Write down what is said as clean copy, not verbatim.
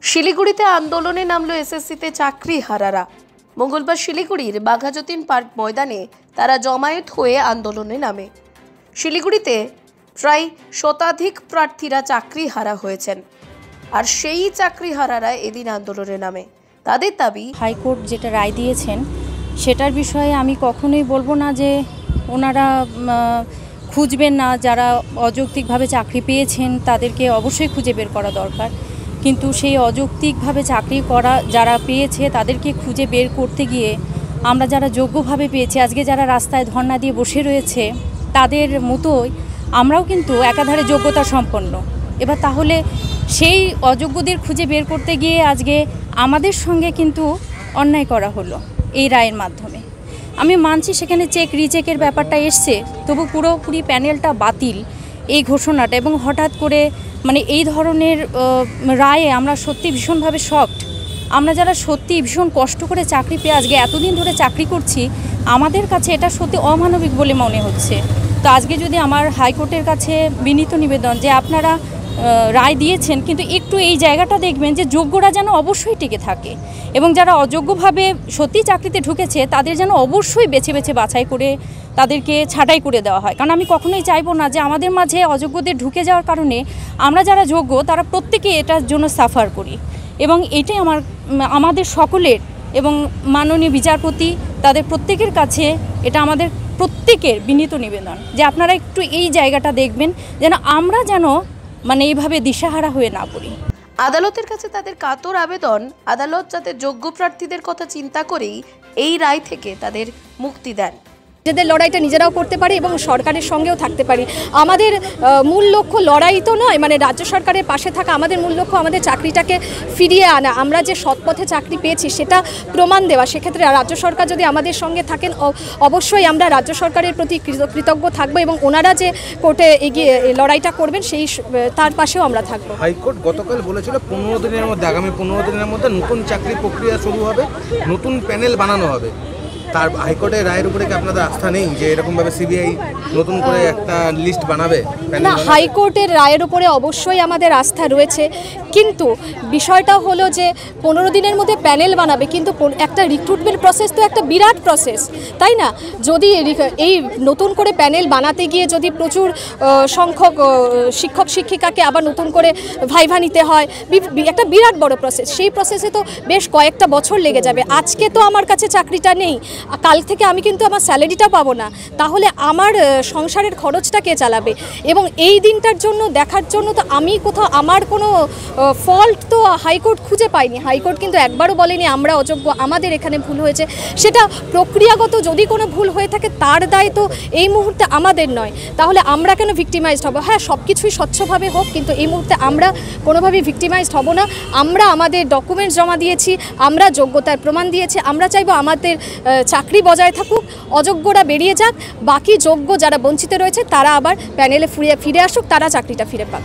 শিলিগুড়িতে আন্দোলনে নামলো এসএসসিতে চাকরি হারারা। মঙ্গলবার শিলিগুড়ির বাঘাযতীন পার্ক ময়দানে তারা জমায়েত হয়ে আন্দোলনে নামে। শিলিগুড়িতে প্রায় শতাধিক প্রার্থীরা চাকরি হারা হয়েছেন, আর সেই চাকরি হারারা এদিন আন্দোলনে নামে। তাদের দাবি, হাইকোর্ট যেটা রায় দিয়েছেন সেটার বিষয়ে আমি কখনোই বলবো না যে ওনারা খুঁজবেন না। যারা অযৌক্তিকভাবে চাকরি পেয়েছেন তাদেরকে অবশ্যই খুঁজে বের করা দরকার, কিন্তু সেই অযৌক্তিকভাবে চাকরি করা যারা পেয়েছে তাদেরকে খুঁজে বের করতে গিয়ে আমরা যারা যোগ্যভাবে পেয়েছি, আজকে যারা রাস্তায় ধর্ণা দিয়ে বসে রয়েছে তাদের মতোই আমরাও কিন্তু একাধারে যোগ্যতা সম্পন্ন। এবার তাহলে সেই অযোগ্যদের খুঁজে বের করতে গিয়ে আজকে আমাদের সঙ্গে কিন্তু অন্যায় করা হলো এই রায়ের মাধ্যমে। আমি মানছি সেখানে চেক রিচেকের ব্যাপারটা এসছে, তবু পুরোপুরি প্যানেলটা বাতিল এই ঘোষণাটা, এবং হঠাৎ করে এই ধরনের রায়ে আমরা সত্যি ভীষণভাবে শকড। আমরা যারা সত্যি ভীষণ কষ্ট করে চাকরি পেয়ে আজকে এতদিন ধরে চাকরি করছি, আমাদের কাছে এটা সত্যি অমানবিক বলে মনে হচ্ছে। তো আজকে যদি আমার হাইকোর্টের কাছে বিনীত নিবেদন যে আপনারা রায় দিয়েছেন, কিন্তু একটু এই জায়গাটা দেখবেন যে যোগ্যরা যেন অবশ্যই টিকে থাকে, এবং যারা অযোগ্যভাবে সত্যি চাকরিতে ঢুকেছে তাদের যেন অবশ্যই বেছে বেছে বাছাই করে তাদেরকে ছাঁটাই করে দেওয়া হয়। কারণ আমি কখনোই চাইবো না যে আমাদের মাঝে অযোগ্যদের ঢুকে যাওয়ার কারণে আমরা যারা যোগ্য তারা প্রত্যেকে এটার জন্য সাফার করি। এবং এটাই আমাদের সকলের এবং মাননীয় বিচারপতি তাদের প্রত্যেকের কাছে এটা আমাদের প্রত্যেকের বিনীত নিবেদন যে আপনারা একটু এই জায়গাটা দেখবেন যেন আমরা এইভাবে দিশাহারা হয়ে না পড়ি। আদালতের কাছে তাদের কাতর আবেদন, আদালত যাতে যোগ্য প্রার্থীদের কথা চিন্তা করেই এই রায় থেকে তাদের মুক্তি দেন। নিজেদের লড়াইটা নিজেরাও করতে পারি এবং সরকারের সঙ্গেও থাকতে পারি। আমাদের মূল লক্ষ্য লড়াই তো নয়, রাজ্য সরকারের পাশে থাকা। আমাদের মূল লক্ষ্য আমাদের চাকরিটাকে ফিরিয়ে আনা, আমরা যে সৎপথে চাকরি পেয়েছি সেটা প্রমাণ দেওয়া। সেক্ষেত্রে রাজ্য সরকার যদি আমাদের সঙ্গে থাকেন, অবশ্যই আমরা রাজ্য সরকারের প্রতি কৃতজ্ঞ থাকবো, এবং ওনারা যে কোর্টে এগিয়ে লড়াইটা করবেন তার পাশেও আমরা থাকবো। হাইকোর্ট গতকাল বলেছিল 15 দিনের মধ্যে, আগামী 15 দিনের মধ্যে নতুন চাকরি প্রক্রিয়া শুরু হবে, নতুন প্যানেল বানানো হবে। তার হাইকোর্টের রায়ের উপরে কি আপনাদের আস্থা নেই যে এরকমভাবে সিবিআই নতুন করে একটা লিস্ট বানাবে? না, হাইকোর্টের রায়ের উপরে অবশ্যই আমাদের আস্থা রয়েছে, কিন্তু বিষয়টা হলো যে 15 দিনের মধ্যে প্যানেল বানাবে, কিন্তু একটা রিক্রুটমেন্ট প্রসেস তো একটা বিরাট প্রসেস, তাই না? যদি এই নতুন করে প্যানেল বানাতে গিয়ে যদি প্রচুর সংখ্যক শিক্ষক শিক্ষিকাকে আবার নতুন করে ভাইভা নিতে হয়, একটা বিরাট বড় প্রসেস। সেই প্রসেসে তো বেশ কয়েকটা বছর লেগে যাবে। আজকে তো আমার কাছে চাকরিটা নেই, কাল থেকে আমি কিন্তু আমার স্যালারিটা পাবো না, তাহলে আমার সংসারের খরচটা কে চালাবে? এবং এই দিনটার জন্য দেখার জন্য তো আমি কোথাও আমার কোনো ফল্ট তো হাইকোর্ট খুঁজে পাইনি। হাইকোর্ট কিন্তু একবারও বলেনি আমরা অযোগ্য, আমাদের এখানে ভুল হয়েছে। সেটা প্রক্রিয়াগত যদি কোনো ভুল হয়ে থাকে তার দায় তো এই মুহূর্তে আমাদের নয়, তাহলে আমরা কেন ভিক্টিমাইজড হব? হ্যাঁ, সব কিছুই স্বচ্ছভাবে হোক, কিন্তু এই মুহূর্তে আমরা কোনোভাবেই ভিক্টিমাইজড হব না। আমরা আমাদের ডকুমেন্টস জমা দিয়েছি, আমরা যোগ্যতার প্রমাণ দিয়েছি। আমরা চাইবো আমাদের চাকরি বজায় থাকুক, অযোগ্যরা বেরিয়ে যাক, বাকি যোগ্য যারা বঞ্চিত রয়েছে তারা আবার প্যানেলে ফিরে আসুক, তারা চাকরিটা ফিরে পাক।